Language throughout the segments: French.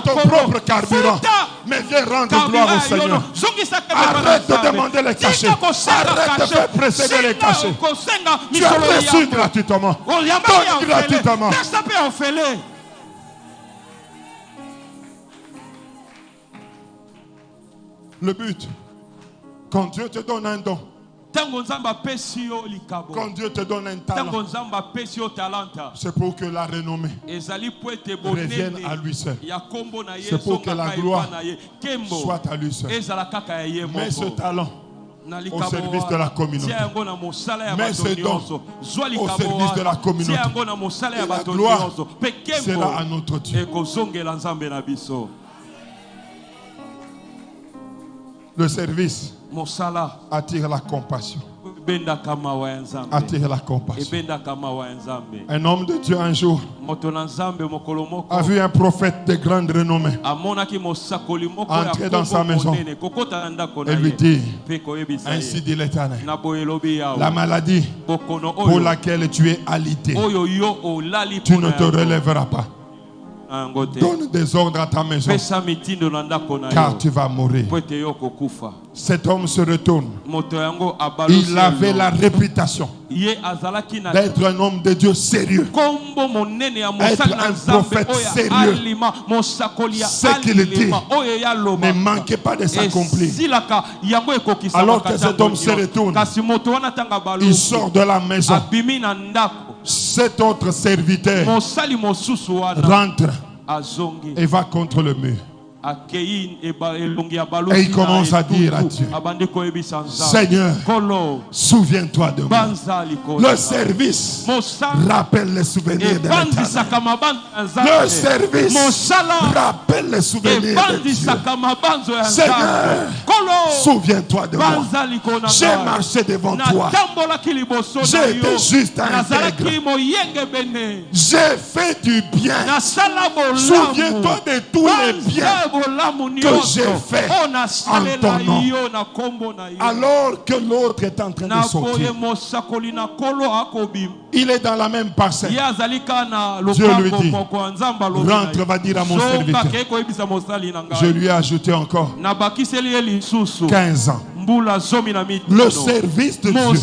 ton propre carburant. Mais viens rendre gloire au Seigneur. Arrête de demander les cachets. Arrête de faire précéder les cachets. Tu as reçu gratuitement. Donne gratuitement. Le but, quand Dieu te donne un don, quand Dieu te donne un talent, c'est pour que la renommée revienne à lui seul. C'est pour que la gloire soit à lui seul. Mets ce talent au service de la communauté. Mets ce don au service de la communauté. Et la gloire sera à notre Dieu. Le service attire la compassion. Attire la compassion. Un homme de Dieu un jour a vu un prophète de grande renommée entrer dans sa maison et lui dit: ainsi dit l'Éternel, la maladie pour laquelle tu es alité, tu ne te relèveras pas. Donne des ordres à ta maison, car tu vas mourir. Cet homme se retourne. Il avait la réputation d'être un homme de Dieu sérieux, être un prophète sérieux. Ce qu'il dit ne manquait pas de s'accomplir. Alors que cet homme se retourne, il sort de la maison. Cet autre serviteur rentre et va contre le mur. Et il commence à dire à Dieu: Seigneur, souviens-toi de moi. Le service rappelle les souvenirs de l'Éternel. Le service rappelle les souvenirs de Dieu. Seigneur, souviens-toi de moi. J'ai marché devant toi. J'ai été juste à intègre. J'ai fait du bien. Souviens-toi de tous les biens que j'ai fait en ton nom. Alors que l'autre est en train de sortir, il est dans la même parcelle. Dieu lui dit: rentre, va dire à mon serviteur. Je lui ai ajouté encore 15 ans. Le service de Dieu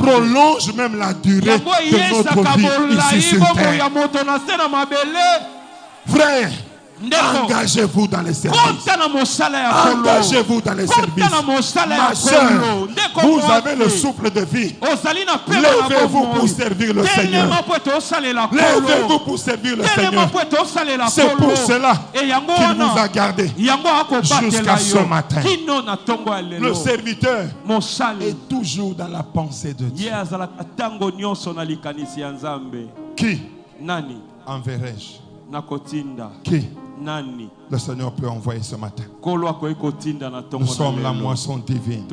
prolonge même la durée de notre vie ici sur terre. Frère, engagez-vous dans les services. Engagez-vous dans les services. Ma soeur, vous avez le souffle de vie. Levez-vous pour servir le Seigneur. Levez-vous pour servir le Seigneur. C'est pour cela qu'il vous a gardé jusqu'à ce matin. Le serviteur est toujours dans la pensée de Dieu. Qui enverrai-je? Qui le Seigneur peut envoyer ce matin? Nous sommes la moisson divine.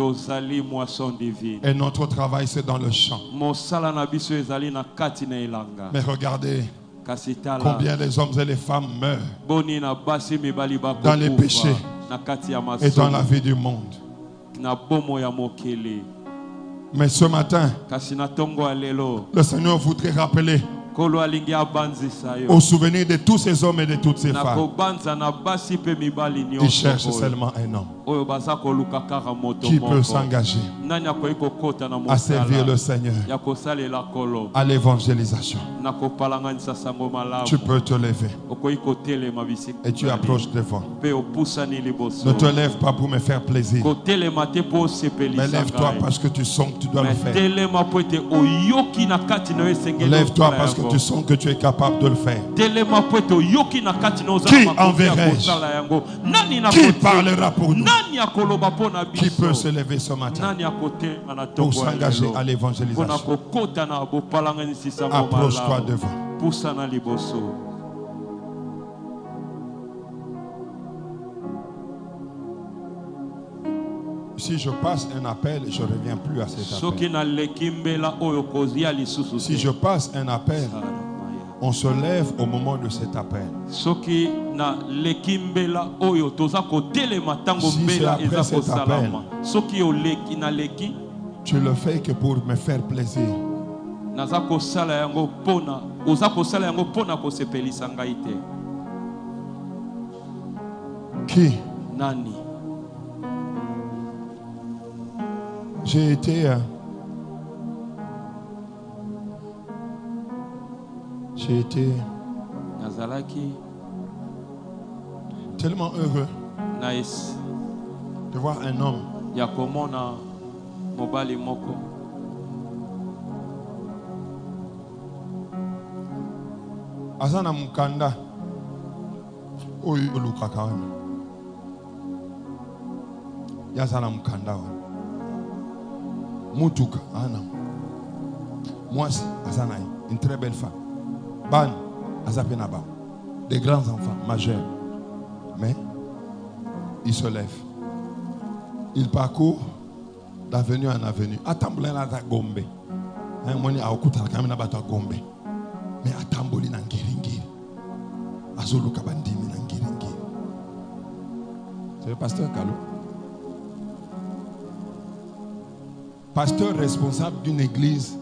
Et notre travail, c'est dans le champ. Mais regardez combien les hommes et les femmes meurent dans les péchés et dans la vie du monde. Mais ce matin, le Seigneur voudrait rappeler au souvenir de tous ces hommes et de toutes ces femmes. Il cherche seulement un homme qui peut s'engager à servir le Seigneur, à l'évangélisation. Tu peux te lever et tu approches devant. Ne te lève pas pour me faire plaisir, mais lève-toi parce que tu sens que tu dois le faire. Lève-toi parce que tu sens que tu es capable de le faire. Qui enverrai-je? Qui parlera pour nous? Qui peut se lever ce matin pour s'engager à l'évangélisation? Approche-toi devant. Si je passe un appel, je ne reviens plus à cet appel. Si je passe un appel, on se lève au moment de cet appel. Si c'est après cet appel, tu le fais que pour me faire plaisir. Qui? Nani? J'ai été tellement heureux de voir un homme Azana mukanda oyo lukaka wana yazana mukanda wana mutuka ana mwasi azana une très belle femme ban azapena ba des grands enfants majeurs mais il se lève il parcourt d'avenue en avenue atambula na Gombe moni akuta kamina bata Gombe mais atamboli na ngiringiri azoluka bandimi na ngiringiri. C'est le pasteur Kalo, pasteur responsable d'une église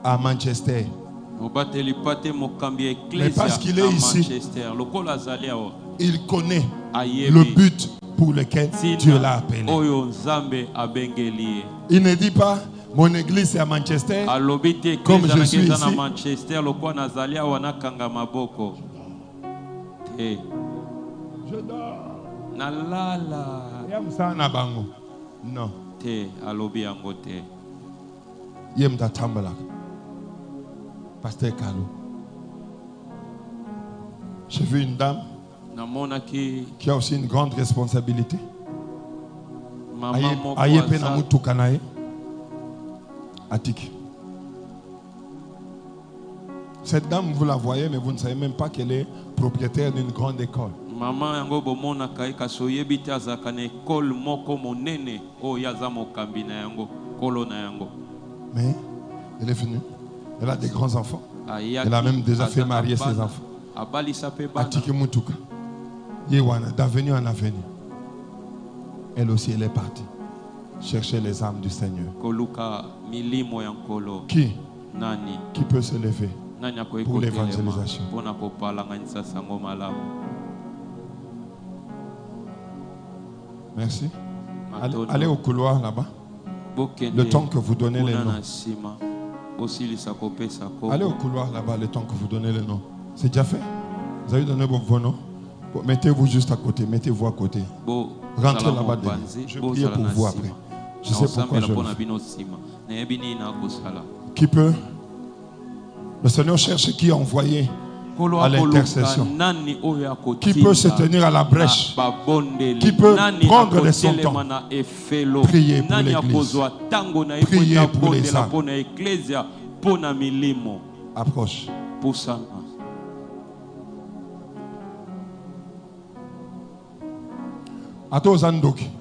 à Manchester. Mais parce qu'il est ici, il connaît le but pour lequel Dieu l'a appelé. Il ne dit pas mon église est à Manchester comme je suis ici. Je dors. Non. Pasteur Kalo. J'ai vu une dame qui a aussi une grande responsabilité. Cette dame, vous la voyez, mais vous ne savez même pas qu'elle est propriétaire d'une grande école. Mais elle est venue. Elle a des grands enfants. Elle a même déjà fait marier ses enfants. D'avenue en avenue. Elle aussi, elle est partie chercher les âmes du Seigneur. Qui peut se lever pour l'évangélisation? Merci. Allez au couloir là-bas. Le temps que vous donnez les noms. Allez au couloir là-bas, le temps que vous donnez les noms. C'est déjà fait? Vous avez donné vos noms? Mettez-vous juste à côté. Mettez-vous à côté. Rentrez là-bas. Je vais prier pour vous après. Je sais pourquoi je le fais. Qui peut? Le Seigneur cherche qui a envoyé à l'intercession. Qui peut se tenir à la brèche? Qui peut prendre de son temps? Prier pour l'église. Prier pour les âmes. Approche.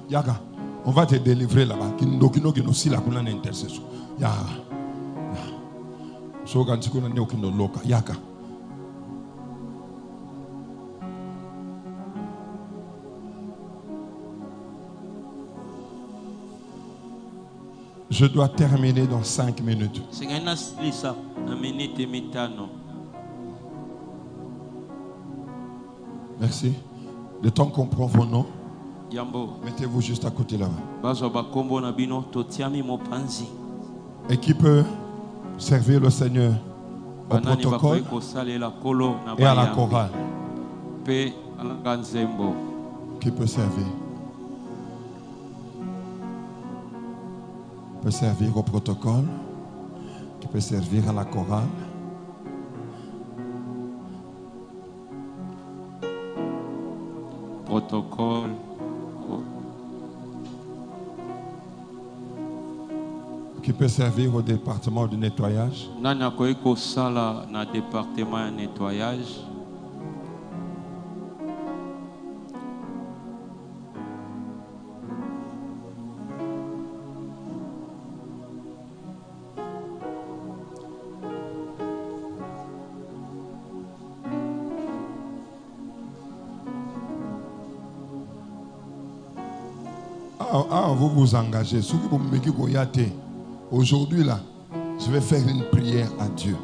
Yaga, on va te délivrer là-bas. Je dois terminer dans 5 minutes. Merci. Le temps qu'on prend vos noms, mettez-vous juste à côté là-bas. Et qui peut servir le Seigneur au protocole et à la chorale? Qui peut servir? Qui peut servir au protocole? Qui peut servir à la chorale? Protocole. Qui peut servir au département de nettoyage? Vous vous engagez. Aujourd'hui là, je vais faire une prière à Dieu.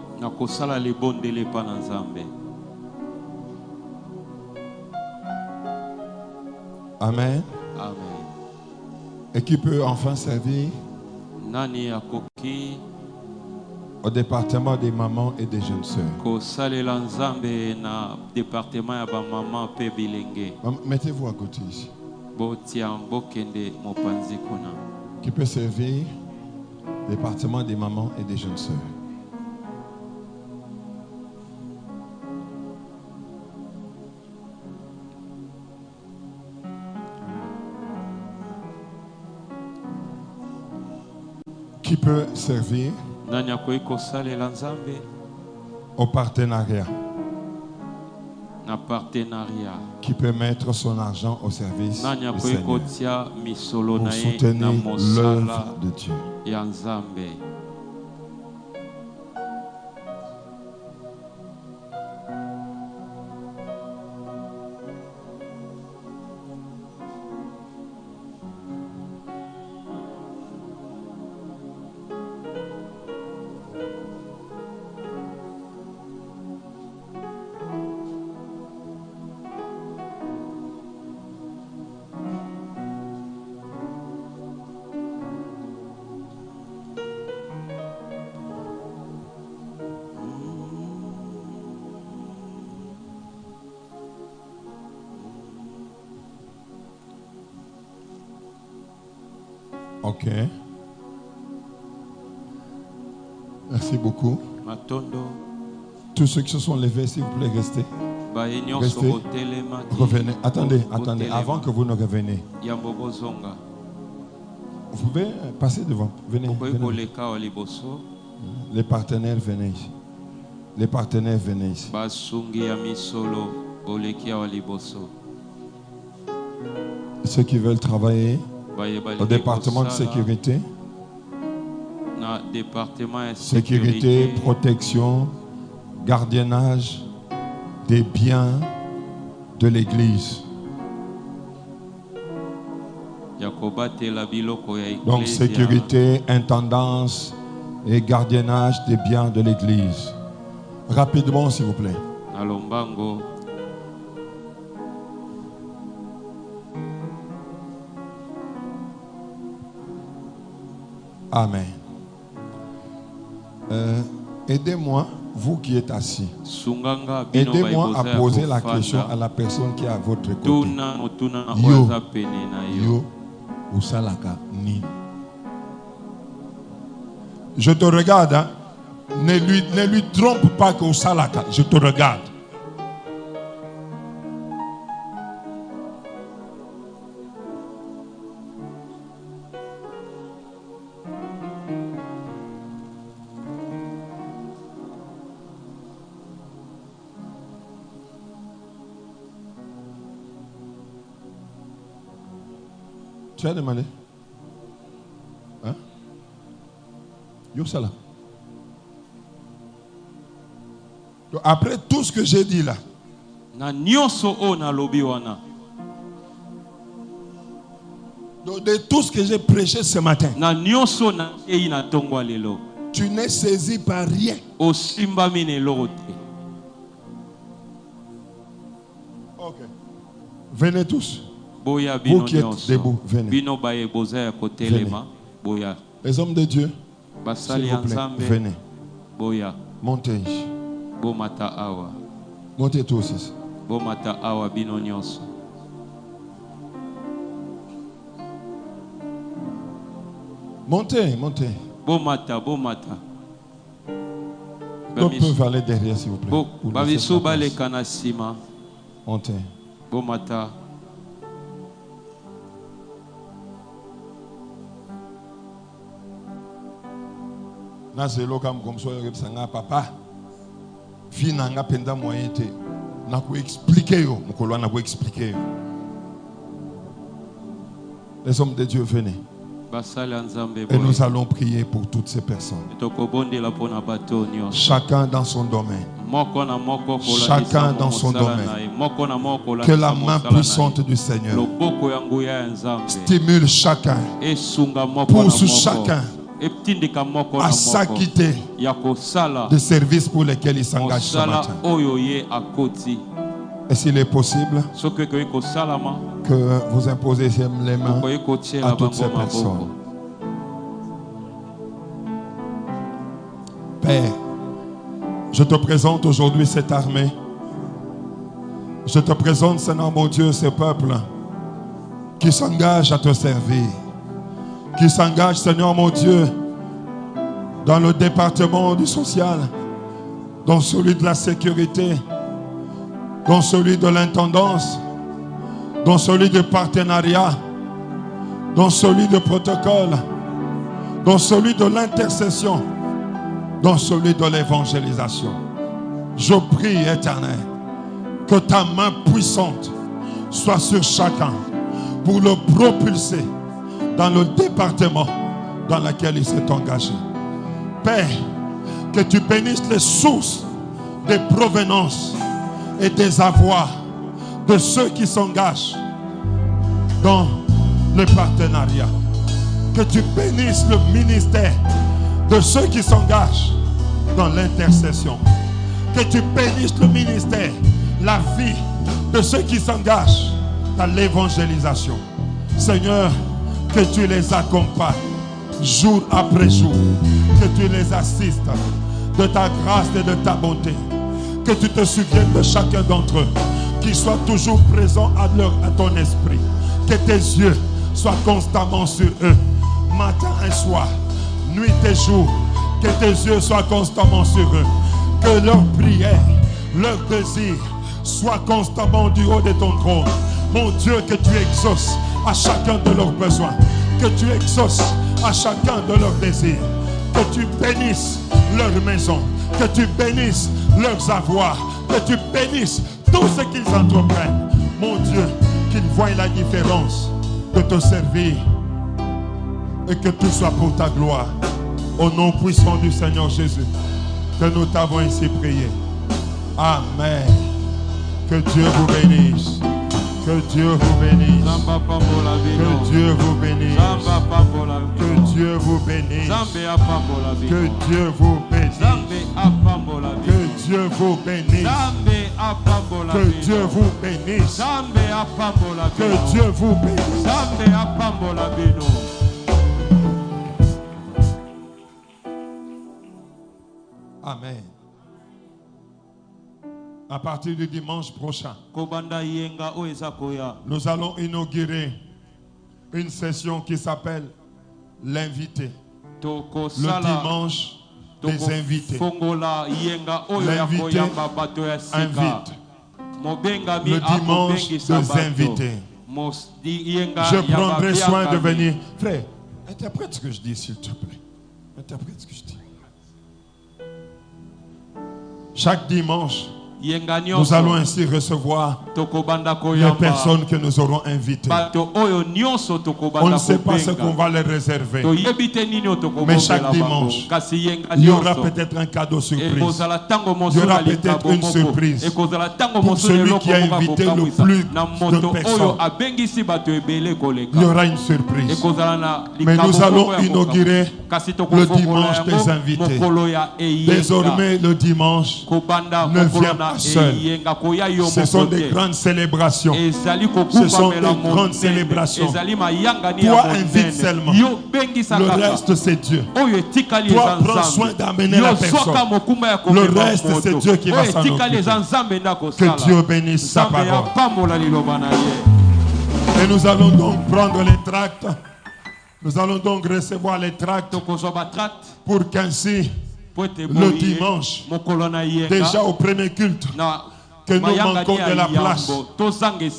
Amen. Amen. Et qui peut enfin servir Nani akoki au département des mamans et des jeunes sœurs. Ko salela nzambe na département ya ba maman pe bilenge. Mettez-vous à côté ici. Botia bokende mopanzi kuna. Qui peut servir département des mamans et des jeunes sœurs. Qui peut servir au partenariat. Qui peut mettre son argent au service du Seigneur pour soutenir l'œuvre de Dieu. Ok. Merci beaucoup. Tous ceux qui se sont levés, s'il vous plaît, restez. Restez. Revenez. Attendez. Avant que vous ne reveniez. Vous pouvez passer devant. Venez. Les partenaires, venez ici. Les partenaires, venez ici. Ceux qui veulent travailler au département de sécurité, sécurité, protection, gardiennage des biens de l'église. Donc sécurité, intendance et gardiennage des biens de l'église. Rapidement, s'il vous plaît. Amen. Aidez-moi, vous qui êtes assis. Aidez-moi à poser la question à la personne qui est à votre côté. Yo, usalaka nini. Je te regarde. Hein? Ne lui trompe pas que usalaka. Je te regarde. Tu as demandé? Hein? Yossala. Après tout ce que j'ai dit là, de tout ce que j'ai prêché ce matin, tu n'es saisi par rien. Ok. Venez tous. Vous qui êtes debout, venez. Les hommes de Dieu, s'il vous plaît, venez. Montez. Montez tous. Montez. D'autres peuvent aller derrière, s'il vous plaît. Montez. Papa, finanga penda moyen te. Na ko expliquer yo, mukolo na ko expliquer. Les hommes de Dieu, venez. Et nous allons prier pour toutes ces personnes. Chacun dans son domaine. Chacun dans son domaine. Que la main puissante du Seigneur stimule chacun, pousse chacun à s'acquitter des services pour lesquels il s'engage ce matin. Et s'il est possible que vous imposez les mains à toutes ces personnes. Père, je te présente aujourd'hui cette armée. Je te présente, Seigneur mon Dieu, ce peuple qui s'engage à te servir. Qui s'engage, Seigneur mon Dieu, dans le département du social, dans celui de la sécurité, dans celui de l'intendance, dans celui du partenariat, dans celui du protocole, dans celui de l'intercession, dans celui de l'évangélisation. Je prie, Éternel, que ta main puissante soit sur chacun pour le propulser dans le département dans lequel il s'est engagé. Père, que tu bénisses les sources des provenances et des avoirs de ceux qui s'engagent dans le partenariat. Que tu bénisses le ministère de ceux qui s'engagent dans l'intercession. Que tu bénisses le ministère, la vie de ceux qui s'engagent dans l'évangélisation. Seigneur, que tu les accompagnes jour après jour. Que tu les assistes de ta grâce et de ta bonté. Que tu te souviennes de chacun d'entre eux, qu'ils soient toujours présents à ton esprit. Que tes yeux soient constamment sur eux, matin et soir, nuit et jour. Que tes yeux soient constamment sur eux. Que leur prière, leur désir soient constamment du haut de ton trône. Mon Dieu, que tu exauces à chacun de leurs besoins. Que tu exauces à chacun de leurs désirs. Que tu bénisses leur maison. Que tu bénisses leurs avoirs. Que tu bénisses tout ce qu'ils entreprennent. Mon Dieu, qu'ils voient la différence de te servir et que tout soit pour ta gloire. Au nom puissant du Seigneur Jésus, que nous t'avons ainsi prié. Amen. Que Dieu vous bénisse. Que Dieu vous bénisse. Que Dieu vous bénisse. Que Dieu vous bénisse. Que Dieu vous bénisse. Que Dieu vous bénisse. Que Dieu vous bénisse. Que Dieu vous bénisse. Amen. À partir du dimanche prochain, nous allons inaugurer une session qui s'appelle l'invité. Le dimanche des invités. L'invité invite. Le dimanche des invités. Je prendrai soin de venir. Frère, interprète ce que je dis, s'il te plaît. Interprète ce que je dis. Chaque dimanche, nous allons ainsi recevoir les personnes que nous aurons invitées. On ne sait pas ce qu'on va leur réserver. Mais chaque dimanche, il y aura peut-être un cadeau surprise. Il y aura peut-être une surprise pour celui qui a invité le plus de personnes. Il y aura une surprise. Mais nous allons inaugurer le dimanche des invités. Désormais, le dimanche ne vient pas seul. Ce sont des grandes célébrations. Ce sont des grandes célébrations. Toi, invite seulement. Le reste, c'est Dieu. Toi, prends soin d'amener la personne. Le reste, c'est Dieu qui va s'en occuper. Que Dieu bénisse sa parole. Et nous allons donc prendre les tracts. Nous allons donc recevoir les tracts pour qu'ainsi, le dimanche, déjà au premier culte, que nous manquons de la place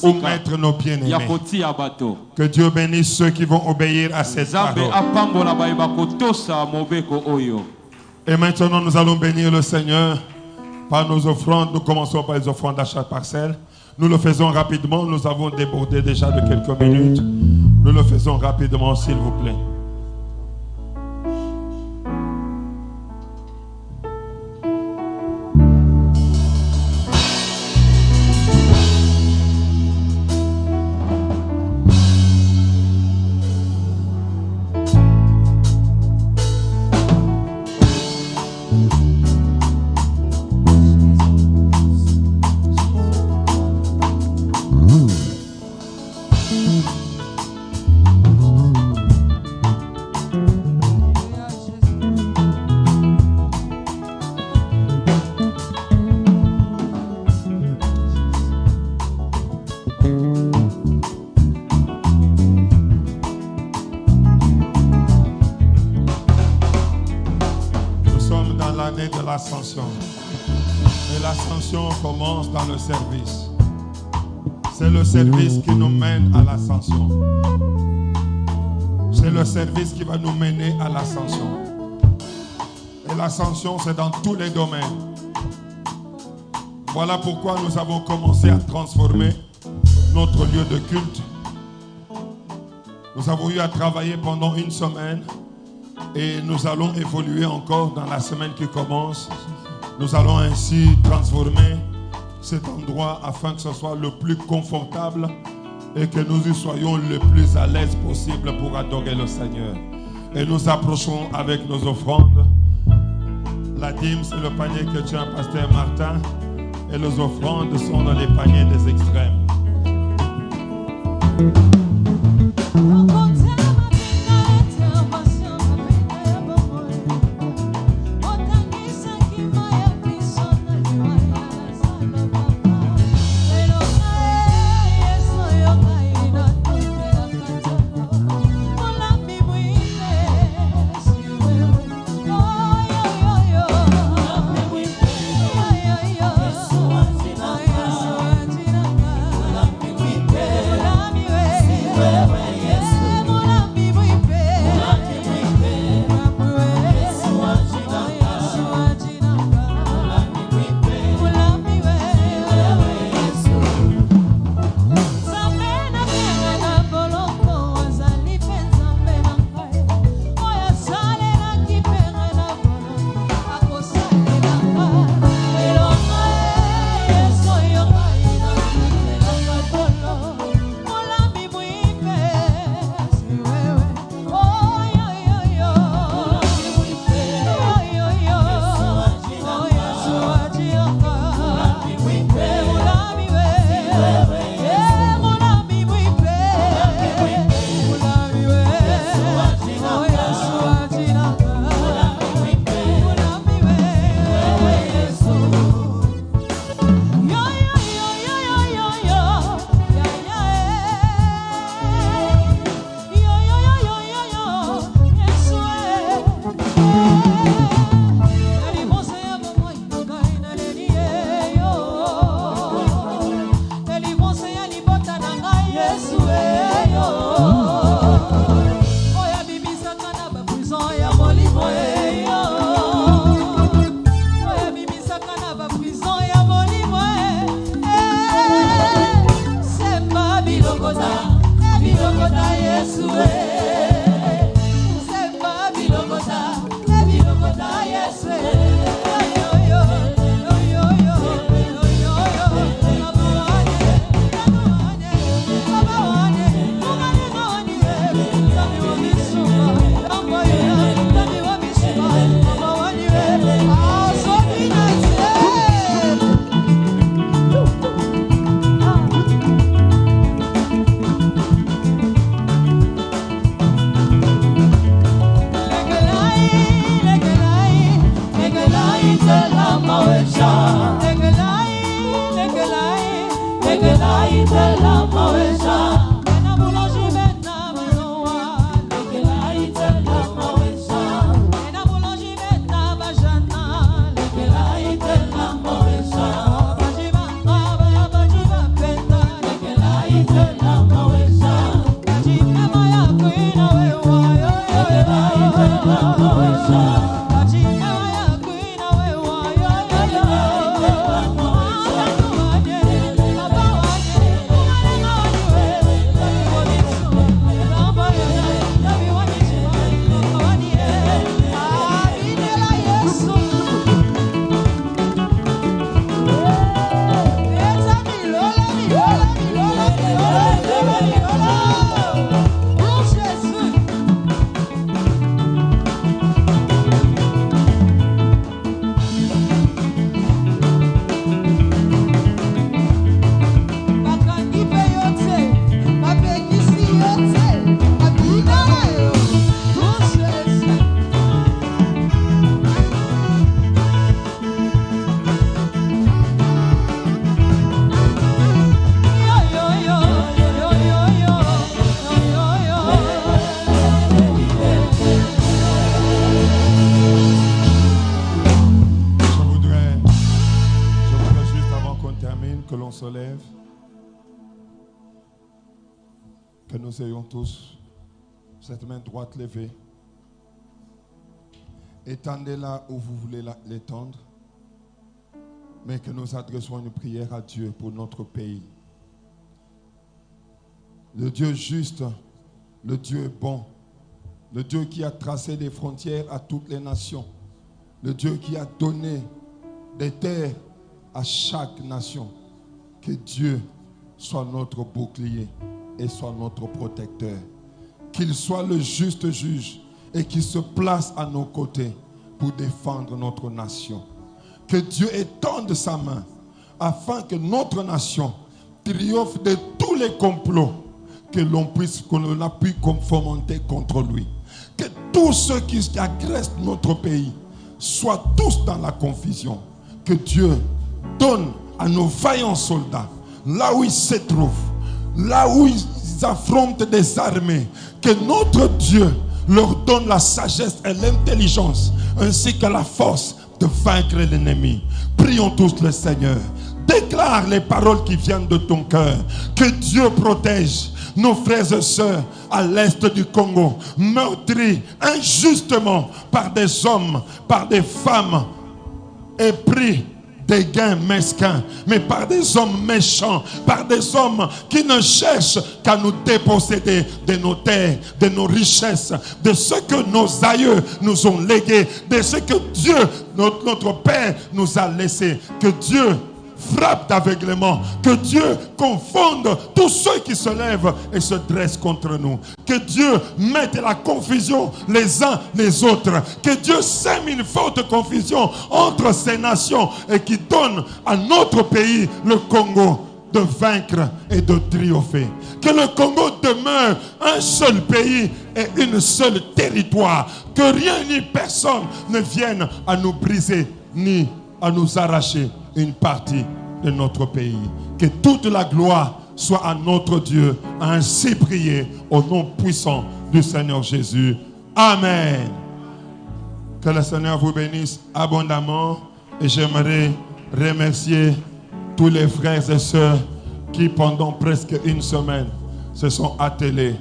où mettre nos bien-aimés. Que Dieu bénisse ceux qui vont obéir à cette parole. Et maintenant, nous allons bénir le Seigneur par nos offrandes. Nous commençons par les offrandes d'achat parcelle. Nous le faisons rapidement. Nous avons débordé déjà de quelques minutes. Nous le faisons rapidement, s'il vous plaît. commence dans le service. C'est le service qui nous mène à l'ascension. C'est le service qui va nous mener à l'ascension. Et l'ascension, c'est dans tous les domaines. Voilà pourquoi nous avons commencé à transformer notre lieu de culte. Nous avons eu à travailler pendant une semaine et nous allons évoluer encore dans la semaine qui commence. Nous allons ainsi transformer cet endroit afin que ce soit le plus confortable et que nous y soyons le plus à l'aise possible pour adorer le Seigneur. Et nous approchons avec nos offrandes. La dîme, c'est le panier que tient Pasteur Martin et les offrandes sont dans les paniers des extrêmes. Que nous ayons tous cette main droite levée. Étendez-la où vous voulez l'étendre. Mais que nous adressons une prière à Dieu pour notre pays. Le Dieu juste, le Dieu bon, le Dieu qui a tracé des frontières à toutes les nations, le Dieu qui a donné des terres à chaque nation. Que Dieu soit notre bouclier et soit notre protecteur. Qu'il soit le juste juge et qu'il se place à nos côtés pour défendre notre nation. Que Dieu étende sa main afin que notre nation triomphe de tous les complots que l'on a pu fomenter contre lui. Que tous ceux qui agressent notre pays soient tous dans la confusion. Que Dieu donne à nos vaillants soldats, là où ils se trouvent, là où ils affrontent des armées, que notre Dieu leur donne la sagesse et l'intelligence, ainsi que la force de vaincre l'ennemi. Prions tous le Seigneur. Déclare les paroles qui viennent de ton cœur. Que Dieu protège nos frères et sœurs à l'est du Congo, meurtris injustement par des hommes, par des femmes, et pris des gains mesquins, mais par des hommes méchants, par des hommes qui ne cherchent qu'à nous déposséder de nos terres, de nos richesses, de ce que nos aïeux nous ont légué, de ce que Dieu, notre Père, nous a laissé. Que Dieu frappe d'aveuglement, que Dieu confonde tous ceux qui se lèvent et se dressent contre nous, que Dieu mette la confusion les uns les autres, que Dieu sème une forte confusion entre ces nations et qui donne à notre pays, le Congo, de vaincre et de triompher. Que le Congo demeure un seul pays et une seule territoire, que rien ni personne ne vienne à nous briser ni à nous arracher une partie de notre pays. Que toute la gloire soit à notre Dieu. Ainsi prié au nom puissant du Seigneur Jésus. Amen. Que le Seigneur vous bénisse abondamment. Et j'aimerais remercier tous les frères et sœurs qui pendant presque une semaine se sont attelés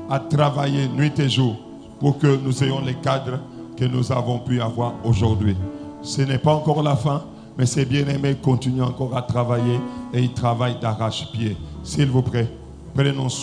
à travailler nuit et jour pour que nous ayons les cadres que nous avons pu avoir aujourd'hui. Ce n'est pas encore la fin, mais ces bien-aimés continuent encore à travailler et ils travaillent d'arrache-pied. S'il vous plaît, prenons soin.